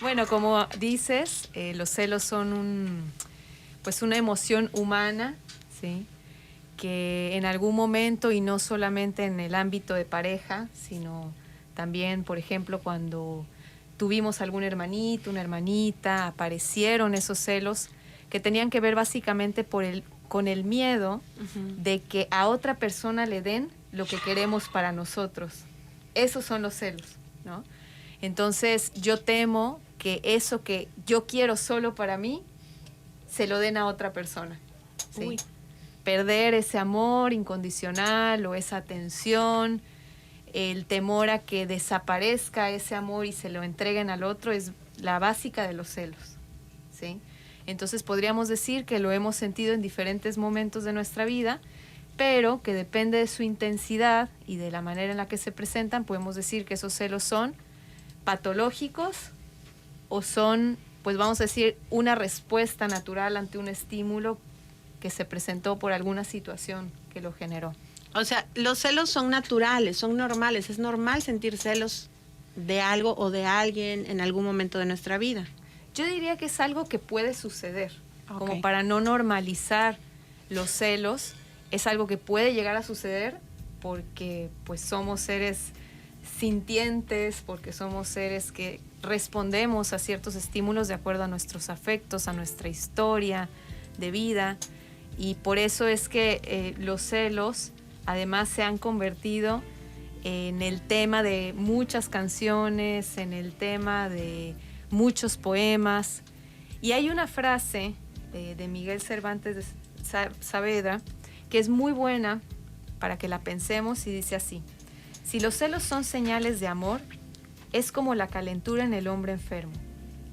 Bueno, como dices, los celos son pues una emoción humana, ¿sí? Que en algún momento, y no solamente en el ámbito de pareja, sino también, por ejemplo, cuando tuvimos algún hermanito, una hermanita, aparecieron esos celos que tenían que ver básicamente con el miedo de que a otra persona le den lo que queremos para nosotros. Esos son los celos, ¿no? Entonces yo temo que eso que yo quiero solo para mí, se lo den a otra persona, ¿sí? Uy. Perder ese amor incondicional o esa atención, el temor a que desaparezca ese amor y se lo entreguen al otro es la básica de los celos, ¿sí? Entonces podríamos decir que lo hemos sentido en diferentes momentos de nuestra vida, pero que depende de su intensidad y de la manera en la que se presentan, podemos decir que esos celos son patológicos o son, pues vamos a decir, una respuesta natural ante un estímulo que se presentó por alguna situación que lo generó. O sea, los celos son naturales, son normales. Es normal sentir celos de algo o de alguien en algún momento de nuestra vida. Yo diría que es algo que puede suceder, Ok. como para no normalizar los celos, es algo que puede llegar a suceder porque pues somos seres sintientes, porque somos seres que respondemos a ciertos estímulos de acuerdo a nuestros afectos, a nuestra historia de vida, y por eso es que los celos además se han convertido en el tema de muchas canciones, en el tema de muchos poemas. Y hay una frase de Miguel Cervantes de Saavedra que es muy buena para que la pensemos y dice así: si los celos son señales de amor, es como la calentura en el hombre enfermo,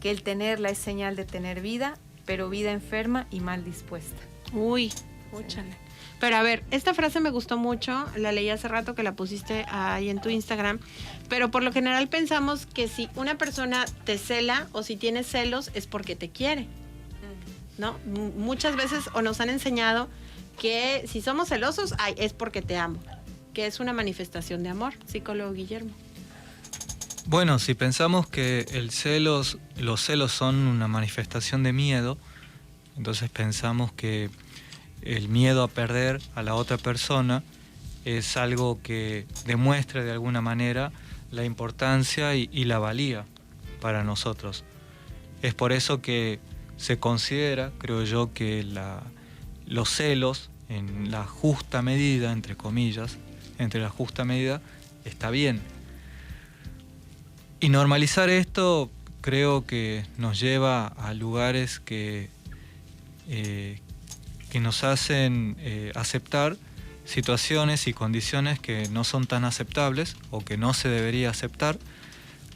que el tenerla es señal de tener vida, pero vida enferma y mal dispuesta. Uy, úchale. Pero a ver, esta frase me gustó mucho, la leí hace rato que la pusiste ahí en tu Instagram, pero por lo general pensamos que si una persona te cela o si tiene celos es porque te quiere, ¿no? Muchas veces o nos han enseñado que si somos celosos, ay, es porque te amo, que es una manifestación de amor, psicólogo Guillermo. Bueno, si pensamos que los celos son una manifestación de miedo, entonces pensamos que el miedo a perder a la otra persona es algo que demuestra de alguna manera la importancia y la valía para nosotros. Es por eso que se considera, creo yo, que los celos en la justa medida, entre comillas, entre la justa medida, está bien. Y normalizar esto creo que nos lleva a lugares que nos hacen aceptar situaciones y condiciones que no son tan aceptables o que no se debería aceptar,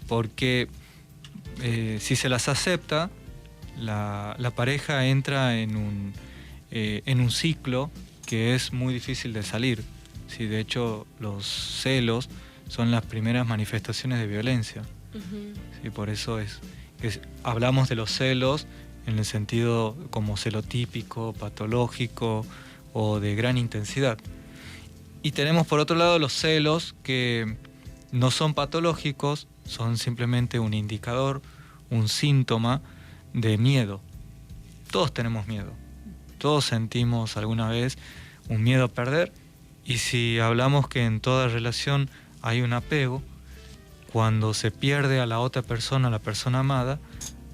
porque si se las acepta, la pareja entra en un ciclo que es muy difícil de salir. Sí, de hecho, los celos son las primeras manifestaciones de violencia. Sí, por eso hablamos de los celos en el sentido como celotípico, patológico o de gran intensidad. Y tenemos por otro lado los celos que no son patológicos, son simplemente un indicador, un síntoma de miedo. Todos tenemos miedo, todos sentimos alguna vez un miedo a perder, y si hablamos que en toda relación hay un apego, cuando se pierde a la otra persona, a la persona amada,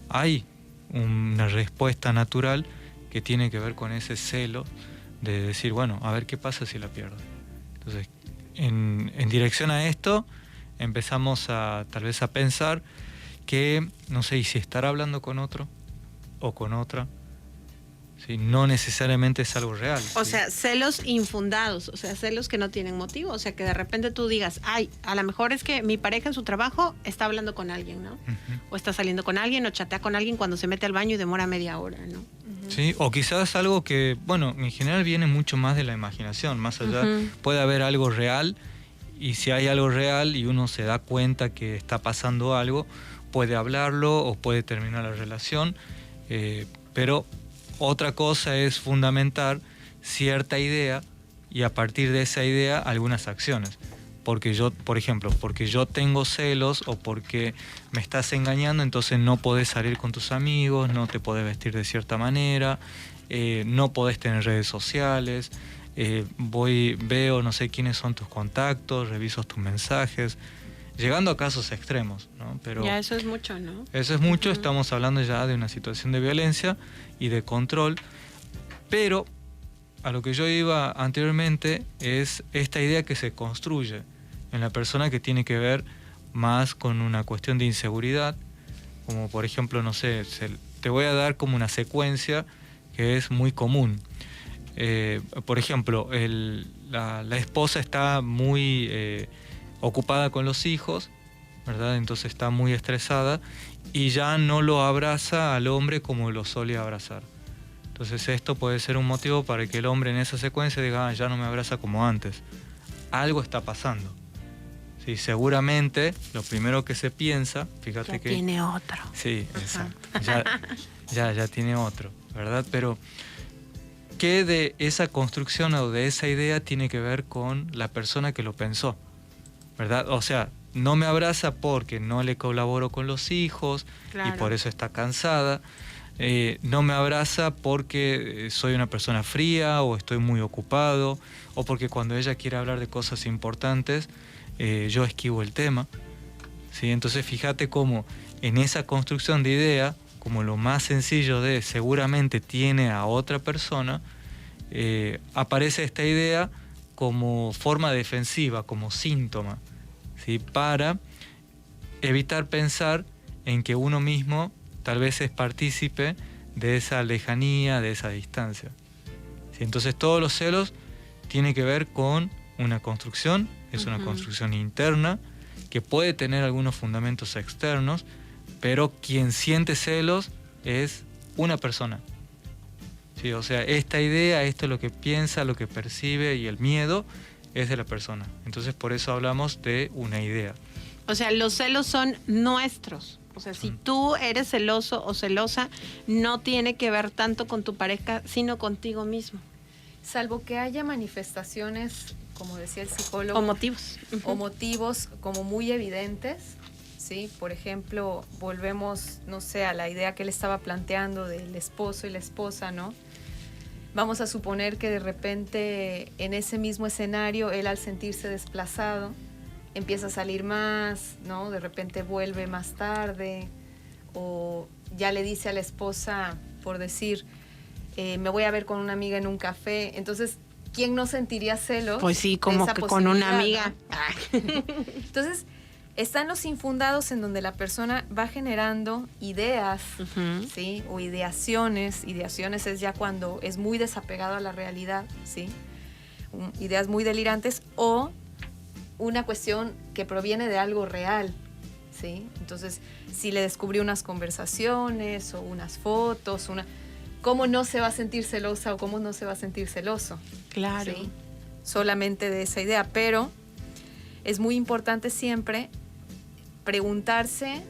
hay una respuesta natural que tiene que ver con ese celo de decir, bueno, a ver qué pasa si la pierdo. Entonces, en dirección a esto, empezamos tal vez a pensar que, no sé, y si estar hablando con otro o con otra, ¿sí? No necesariamente es algo real. O ¿sí? sea, celos infundados, o sea, celos que no tienen motivo, o sea, que de repente tú digas, ay, a lo mejor es que mi pareja en su trabajo está hablando con alguien, ¿no? O está saliendo con alguien o chatea con alguien cuando se mete al baño y demora media hora, ¿no? Sí, o quizás algo que, bueno, en general viene mucho más de la imaginación, más allá puede haber algo real, y si hay algo real y uno se da cuenta que está pasando algo, puede hablarlo o puede terminar la relación, pero otra cosa es fundamentar cierta idea y a partir de esa idea algunas acciones. porque yo, por ejemplo, porque yo tengo celos o porque me estás engañando, entonces no podés salir con tus amigos, no te podés vestir de cierta manera, no podés tener redes sociales, veo no sé quiénes son tus contactos, reviso tus mensajes, llegando a casos extremos, ¿no? Pero ya eso es mucho, ¿no? Eso es mucho, estamos hablando ya de una situación de violencia y de control, pero a lo que yo iba anteriormente es esta idea que se construye en la persona, que tiene que ver más con una cuestión de inseguridad, como por ejemplo, no sé, te voy a dar como una secuencia que es muy común. Por ejemplo, la esposa está muy ocupada con los hijos, ¿verdad? Entonces está muy estresada y ya no lo abraza al hombre como lo solía abrazar. Entonces esto puede ser un motivo para que el hombre en esa secuencia diga, ya no me abraza como antes. Algo está pasando. Sí, seguramente lo primero que se piensa, fíjate que... tiene otro. Sí, exacto. Ya tiene otro, ¿verdad? Pero ¿qué de esa construcción o de esa idea tiene que ver con la persona que lo pensó? ¿Verdad? O sea, no me abraza porque no le colaboro con los hijos, claro, y por eso está cansada. No me abraza porque soy una persona fría o estoy muy ocupado, o porque cuando ella quiere hablar de cosas importantes, yo esquivo el tema, ¿sí? Entonces fíjate cómo en esa construcción de idea, como lo más sencillo de seguramente tiene a otra persona, aparece esta idea como forma defensiva, como síntoma, ¿sí? Para evitar pensar en que uno mismo tal vez es partícipe de esa lejanía, de esa distancia. ¿Sí? Entonces todos los celos tienen que ver con una construcción, es una construcción interna que puede tener algunos fundamentos externos, pero quien siente celos es una persona. ¿Sí? O sea, esta idea, esto es lo que piensa, lo que percibe, y el miedo es de la persona. Entonces por eso hablamos de una idea. O sea, los celos son nuestros. O sea, si tú eres celoso o celosa, no tiene que ver tanto con tu pareja, sino contigo mismo. Salvo que haya manifestaciones, como decía el psicólogo. O motivos. O motivos como muy evidentes, ¿sí? Por ejemplo, volvemos, no sé, a la idea que él estaba planteando del esposo y la esposa, ¿no? Vamos a suponer que de repente en ese mismo escenario, él al sentirse desplazado, empieza a salir más, ¿no? De repente vuelve más tarde, o ya le dice a la esposa, por decir, me voy a ver con una amiga en un café. Entonces, ¿quién no sentiría celos? Pues sí, como que con una amiga. ¿No? Entonces, están los infundados, en donde la persona va generando ideas, ¿sí? O ideaciones. Ideaciones es ya cuando es muy desapegado a la realidad, ¿sí? Ideas muy delirantes, o una cuestión que proviene de algo real, ¿sí? Entonces, si le descubrió unas conversaciones o unas fotos, ¿cómo no se va a sentir celosa o cómo no se va a sentir celoso? Claro. ¿Sí? Solamente de esa idea, pero es muy importante siempre preguntarse,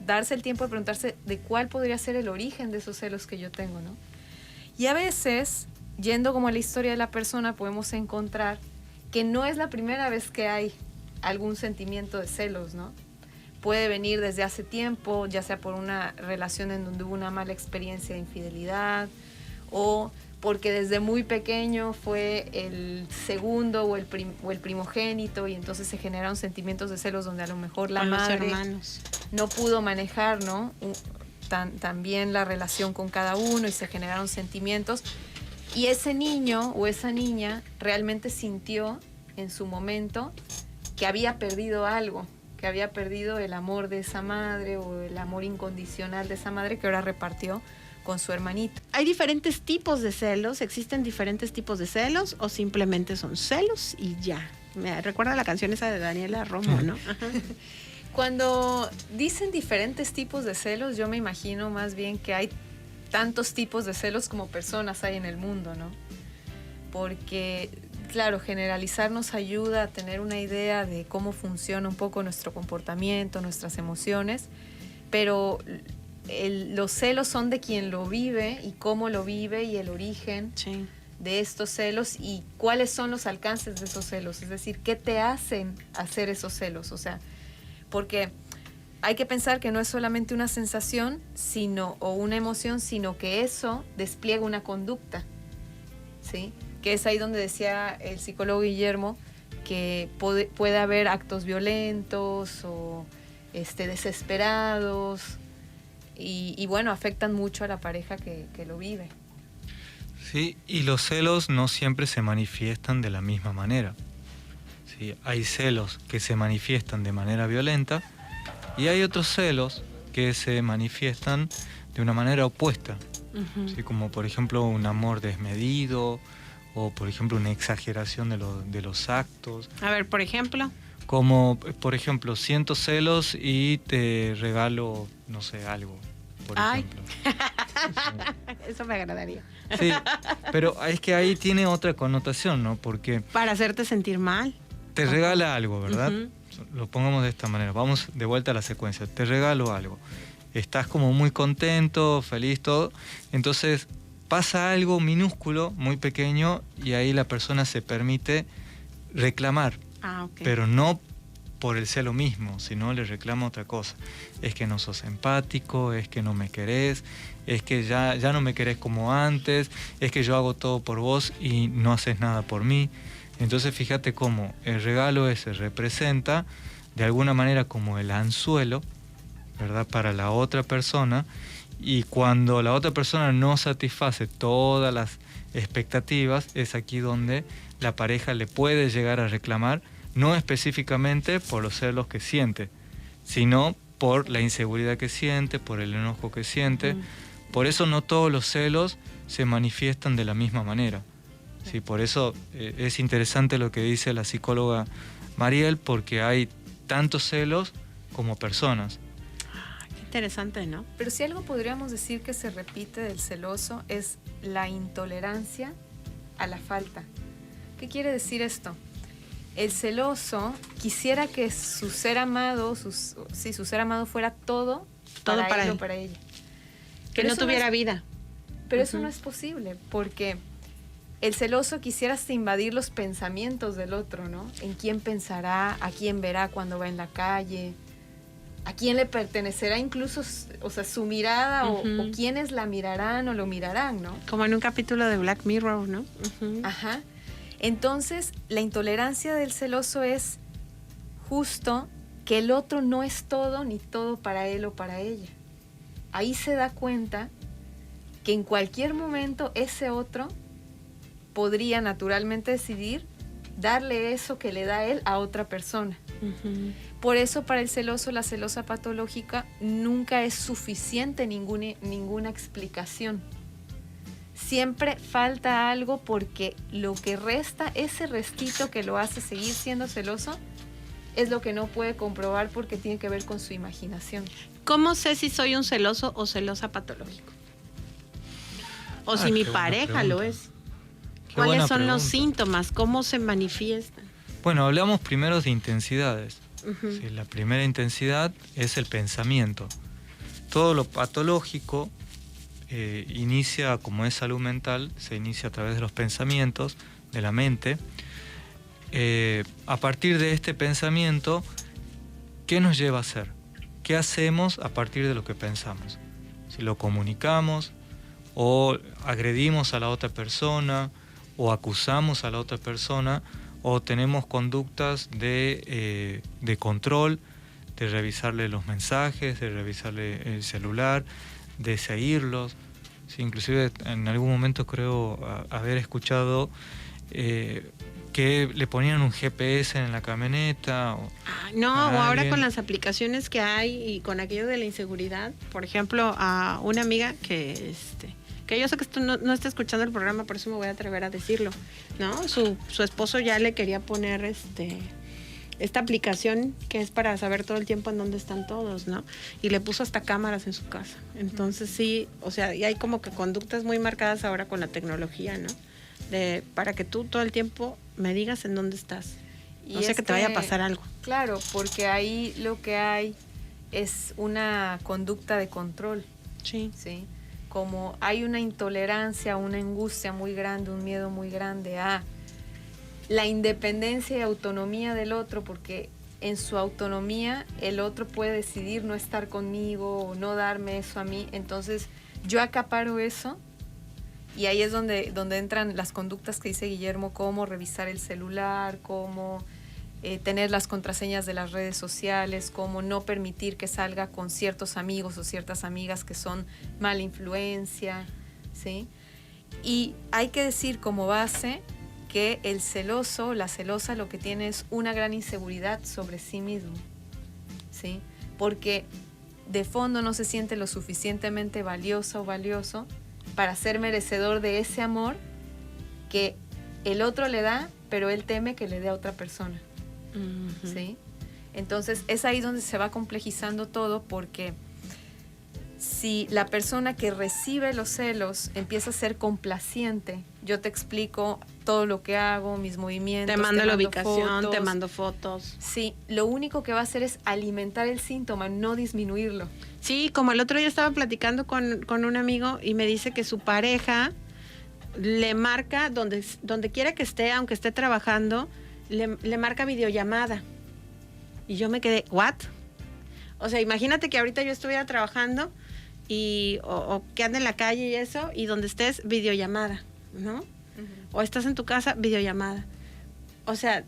darse el tiempo de preguntarse de cuál podría ser el origen de esos celos que yo tengo, ¿no? Y a veces, yendo como a la historia de la persona, podemos encontrar que no es la primera vez que hay algún sentimiento de celos, ¿no? Puede venir desde hace tiempo, ya sea por una relación en donde hubo una mala experiencia de infidelidad, o porque desde muy pequeño fue el segundo o el primogénito, y entonces se generaron sentimientos de celos donde a lo mejor la madre no pudo manejar, ¿no? Tan bien la relación con cada uno, y se generaron sentimientos. Y ese niño o esa niña realmente sintió en su momento que había perdido algo, que había perdido el amor de esa madre o el amor incondicional de esa madre que ahora repartió con su hermanito. ¿Hay diferentes tipos de celos? ¿Existen diferentes tipos de celos o simplemente son celos y ya? Me recuerda la canción esa de Daniela Romo, ¿no? Cuando dicen diferentes tipos de celos, yo me imagino más bien que hay tantos tipos de celos como personas hay en el mundo, ¿no? Porque, claro, generalizar nos ayuda a tener una idea de cómo funciona un poco nuestro comportamiento, nuestras emociones, pero los celos son de quien lo vive y cómo lo vive y el origen, sí, de estos celos y cuáles son los alcances de esos celos, es decir, qué te hacen hacer esos celos, o sea, porque hay que pensar que no es solamente una sensación o una emoción, sino que eso despliega una conducta, ¿sí? Que es ahí donde decía el psicólogo Guillermo que puede haber actos violentos o desesperados y bueno, afectan mucho a la pareja que lo vive. Sí, y los celos no siempre se manifiestan de la misma manera. Sí, hay celos que se manifiestan de manera violenta y hay otros celos que se manifiestan de una manera opuesta. ¿Sí? Como por ejemplo un amor desmedido o por ejemplo una exageración de los actos. A ver, por ejemplo. Como por ejemplo, siento celos y te regalo, no sé, algo, por ejemplo. Eso me agradaría. Sí, pero es que ahí tiene otra connotación, ¿no? Porque para hacerte sentir mal. Te regala algo, ¿verdad? Lo pongamos de esta manera. Vamos de vuelta a la secuencia. Te regalo algo. Estás como muy contento, feliz, todo. Entonces pasa algo minúsculo, muy pequeño, y ahí la persona se permite reclamar. Okay. Pero no por el celo mismo, sino le reclama otra cosa. Es que no sos empático, es que no me querés, es que ya no me querés como antes, es que yo hago todo por vos y no haces nada por mí. Entonces fíjate cómo el regalo ese representa de alguna manera como el anzuelo, ¿verdad?, para la otra persona, y cuando la otra persona no satisface todas las expectativas, es aquí donde la pareja le puede llegar a reclamar, no específicamente por los celos que siente, sino por la inseguridad que siente, por el enojo que siente. Por eso no todos los celos se manifiestan de la misma manera. Sí, por eso es interesante lo que dice la psicóloga Mariel, porque hay tantos celos como personas. Qué interesante, ¿no? Pero si algo podríamos decir que se repite del celoso es la intolerancia a la falta. ¿Qué quiere decir esto? El celoso quisiera que su ser amado, su ser amado fuera todo para él o para ella. Que no tuviera vida. Pero eso no es posible, porque el celoso quisiera hasta invadir los pensamientos del otro, ¿no? En quién pensará, a quién verá cuando va en la calle, a quién le pertenecerá incluso, o sea, su mirada o quiénes la mirarán o lo mirarán, ¿no? Como en un capítulo de Black Mirror, ¿no? Ajá. Entonces, la intolerancia del celoso es justo que el otro no es todo ni todo para él o para ella. Ahí se da cuenta que en cualquier momento ese otro podría naturalmente decidir darle eso que le da él a otra persona. Por eso para el celoso, la celosa patológica, nunca es suficiente ninguna explicación. Siempre falta algo porque lo que resta, ese restito que lo hace seguir siendo celoso, es lo que no puede comprobar porque tiene que ver con su imaginación. ¿Cómo sé si soy un celoso o celosa patológico? O si mi pareja lo es. ¿Cuáles son los síntomas? ¿Cómo se manifiestan? Bueno, hablamos primero de intensidades. Sí, la primera intensidad es el pensamiento. Todo lo patológico inicia, como es salud mental, se inicia a través de los pensamientos, de la mente. A partir de este pensamiento, ¿qué nos lleva a hacer? ¿Qué hacemos a partir de lo que pensamos? Si lo comunicamos, o agredimos a la otra persona, o acusamos a la otra persona, o tenemos conductas de control, de revisarle los mensajes, de revisarle el celular, de seguirlos. Sí, inclusive en algún momento creo haber escuchado que le ponían un GPS en la camioneta. O ahora con las aplicaciones que hay y con aquello de la inseguridad. Por ejemplo, a una amiga que yo sé que esto no está escuchando el programa, por eso me voy a atrever a decirlo, ¿no? Su esposo ya le quería poner esta aplicación que es para saber todo el tiempo en dónde están todos, ¿no? Y le puso hasta cámaras en su casa. Entonces sí, o sea, y hay como que conductas muy marcadas ahora con la tecnología, ¿no? Para que tú todo el tiempo me digas en dónde estás. No sé que te vaya a pasar algo. Claro, porque ahí lo que hay es una conducta de control. Sí. ¿Sí? como hay una intolerancia, una angustia muy grande, un miedo muy grande a la independencia y autonomía del otro, porque en su autonomía el otro puede decidir no estar conmigo o no darme eso a mí, entonces yo acaparo eso. Y ahí es donde entran las conductas que dice Guillermo, como revisar el celular, como tener las contraseñas de las redes sociales, como no permitir que salga con ciertos amigos o ciertas amigas que son mala influencia, ¿sí? Y hay que decir como base que el celoso, la celosa, lo que tiene es una gran inseguridad sobre sí mismo, ¿sí? Porque de fondo no se siente lo suficientemente valiosa o valioso para ser merecedor de ese amor que el otro le da, pero él teme que le dé a otra persona. Uh-huh. ¿Sí? Entonces es ahí donde se va complejizando todo, porque si la persona que recibe los celos empieza a ser complaciente, yo te explico todo lo que hago, mis movimientos, te mando la ubicación, fotos, te mando fotos. Sí, lo único que va a hacer es alimentar el síntoma, no disminuirlo. Sí, como el otro día estaba platicando con un amigo y me dice que su pareja le marca donde quiera que esté, aunque esté trabajando, le marca videollamada. Y yo me quedé, ¿what? O sea, imagínate que ahorita yo estuviera trabajando o que ande en la calle y eso, y donde estés, videollamada, ¿no? Uh-huh. O estás en tu casa, videollamada. O sea,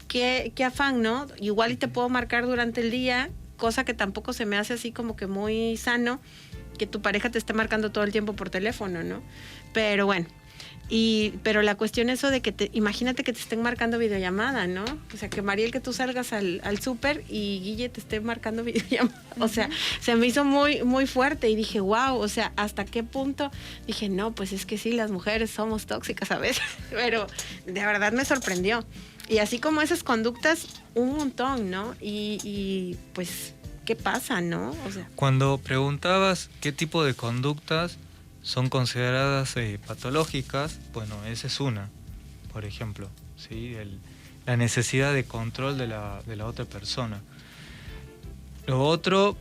qué afán, ¿no? Igual y te puedo marcar durante el día, cosa que tampoco se me hace así como que muy sano, que tu pareja te esté marcando todo el tiempo por teléfono, ¿no? Pero bueno, pero la cuestión eso de que imagínate que te estén marcando videollamada, ¿no? O sea, que Mariel, que tú salgas al súper y Guille te esté marcando videollamada. Uh-huh. O sea, se me hizo muy, muy fuerte y dije, wow, o sea, ¿hasta qué punto? Dije, no, pues es que sí, las mujeres somos tóxicas a veces, pero de verdad me sorprendió. Y así como esas conductas, un montón, ¿no? Y pues, ¿qué pasa, no? O sea, cuando preguntabas qué tipo de conductas son consideradas patológicas, bueno, esa es una, por ejemplo, ¿sí? La necesidad de control de la otra persona. Lo otro,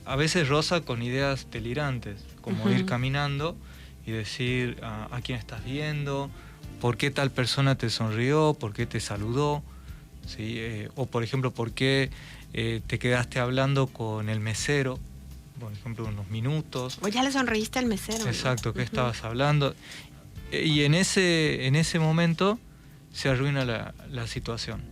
a veces roza con ideas delirantes, como uh-huh. ir caminando y decir a quién estás viendo, por qué tal persona te sonrió, por qué te saludó, ¿sí? O por ejemplo, por qué te quedaste hablando con el mesero, por ejemplo, unos minutos. O ya le sonreíste al mesero. Exacto, ¿no? ¿qué Uh-huh. estabas hablando? Y en ese momento se arruina la situación,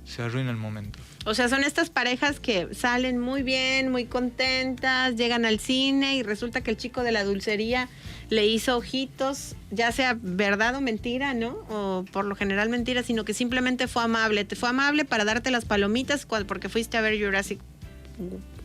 se arruina el momento. O sea, son estas parejas que salen muy bien, muy contentas, llegan al cine y resulta que el chico de la dulcería le hizo ojitos, ya sea verdad o mentira, ¿no? O por lo general mentira, sino que simplemente fue amable. Te fue amable para darte las palomitas porque fuiste a ver Jurassic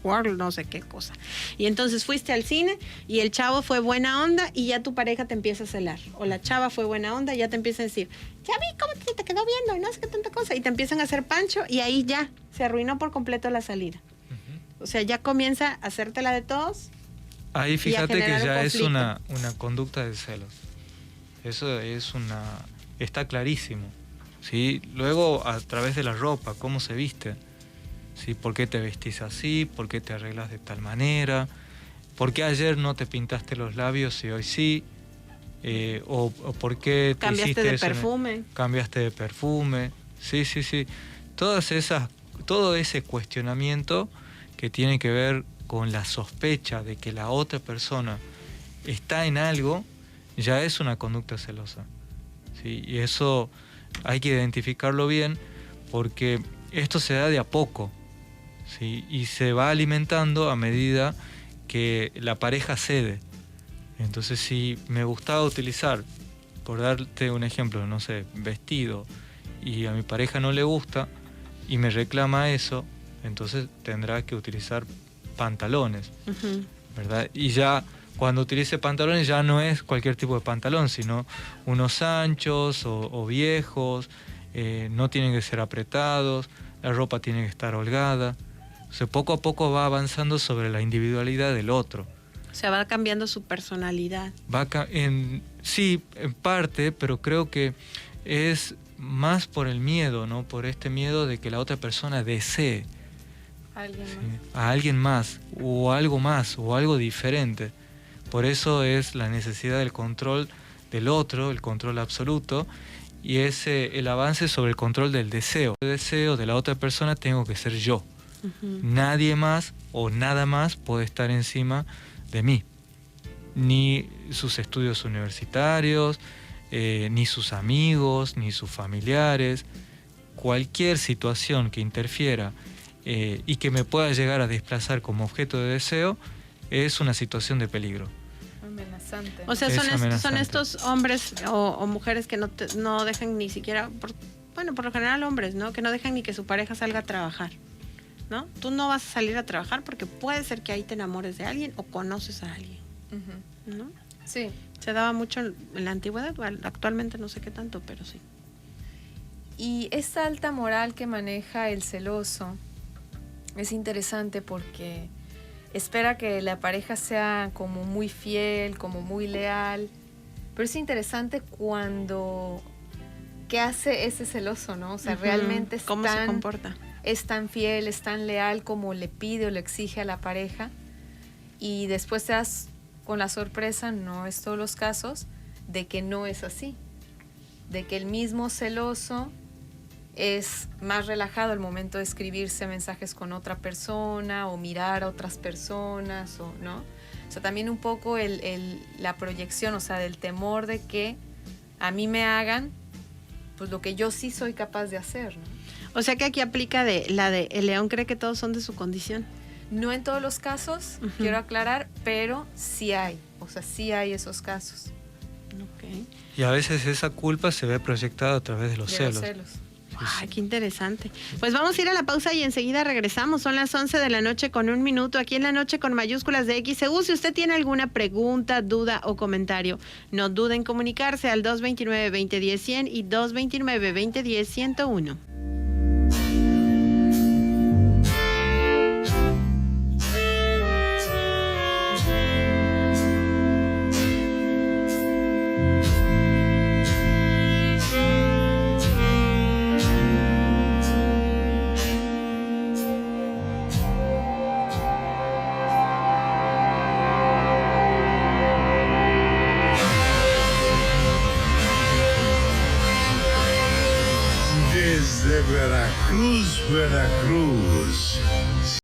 World, no sé qué cosa. Y entonces fuiste al cine y el chavo fue buena onda y ya tu pareja te empieza a celar. O la chava fue buena onda y ya te empieza a decir, ya vi cómo te quedó viendo y no sé qué tanta cosa. Y te empiezan a hacer pancho y ahí ya se arruinó por completo la salida. Uh-huh. O sea, ya comienza a hacértela de todos. Ahí fíjate que ya es una conducta de celos. Eso está clarísimo, ¿sí? Luego, a través de la ropa, cómo se viste, ¿sí? ¿Por qué te vestís así? ¿Por qué te arreglas de tal manera? ¿Por qué ayer no te pintaste los labios y hoy sí? O ¿por qué te cambiaste hiciste de eso? Perfume. Cambiaste de perfume. Sí. Todo ese cuestionamiento que tiene que ver con la sospecha de que la otra persona está en algo, ya es una conducta celosa, ¿sí? Y eso hay que identificarlo bien, porque esto se da de a poco, ¿sí? Y se va alimentando a medida que la pareja cede. Entonces, si me gustaba utilizar, por darte un ejemplo, no sé, vestido, y a mi pareja no le gusta y me reclama eso, entonces tendrá que utilizar pantalones, uh-huh. ¿verdad? Y ya cuando utilice pantalones ya no es cualquier tipo de pantalón, sino unos anchos o viejos, no tienen que ser apretados, la ropa tiene que estar holgada. O sea, poco a poco va avanzando sobre la individualidad del otro. O sea, va cambiando su personalidad. Sí, en parte, pero creo que es más por el miedo, ¿no? Por este miedo de que la otra persona desee a alguien más, o algo diferente. Por eso es la necesidad del control del otro, el control absoluto, y es el avance sobre el control del deseo. El deseo de la otra persona tengo que ser yo. Nadie más o nada más puede estar encima de mí. Ni sus estudios universitarios, ni sus amigos, ni sus familiares. Cualquier situación que interfiera y que me pueda llegar a desplazar como objeto de deseo es una situación de peligro. Amenazante. O sea, Es son amenazante. estos hombres o mujeres que no dejan ni siquiera, por lo general hombres, ¿no? Que no dejan ni que su pareja salga a trabajar, ¿no? Tú no vas a salir a trabajar porque puede ser que ahí te enamores de alguien o conoces a alguien, Ujú. ¿no? Sí. Se daba mucho en la antigüedad, actualmente no sé qué tanto, pero sí. Y esta alta moral que maneja el celoso es interesante porque espera que la pareja sea como muy fiel, como muy leal, pero es interesante cuando qué hace ese celoso, ¿no? O sea, realmente es ¿Cómo se comporta? es tan fiel, es tan leal como le pide o le exige a la pareja, y después te das con la sorpresa, no es todos los casos, de que no es así, de que el mismo celoso es más relajado al momento de escribirse mensajes con otra persona o mirar a otras personas, o ¿no? O sea, también un poco la proyección, o sea, del temor de que a mí me hagan pues lo que yo sí soy capaz de hacer, ¿no? O sea que aquí aplica la de el león cree que todos son de su condición. No en todos los casos, quiero aclarar, pero sí hay, o sea, sí hay esos casos Okay. Y a veces esa culpa se ve proyectada a través de los de celos. los celos. Ay, qué interesante. Pues vamos a ir a la pausa y enseguida regresamos. Son las 11 de la noche con 1 minuto, aquí en La Noche con mayúsculas de XEU. Si usted tiene alguna pregunta, duda o comentario, no dude en comunicarse al 229-2010-100 y 229-2010-101. Desde Veracruz, Veracruz.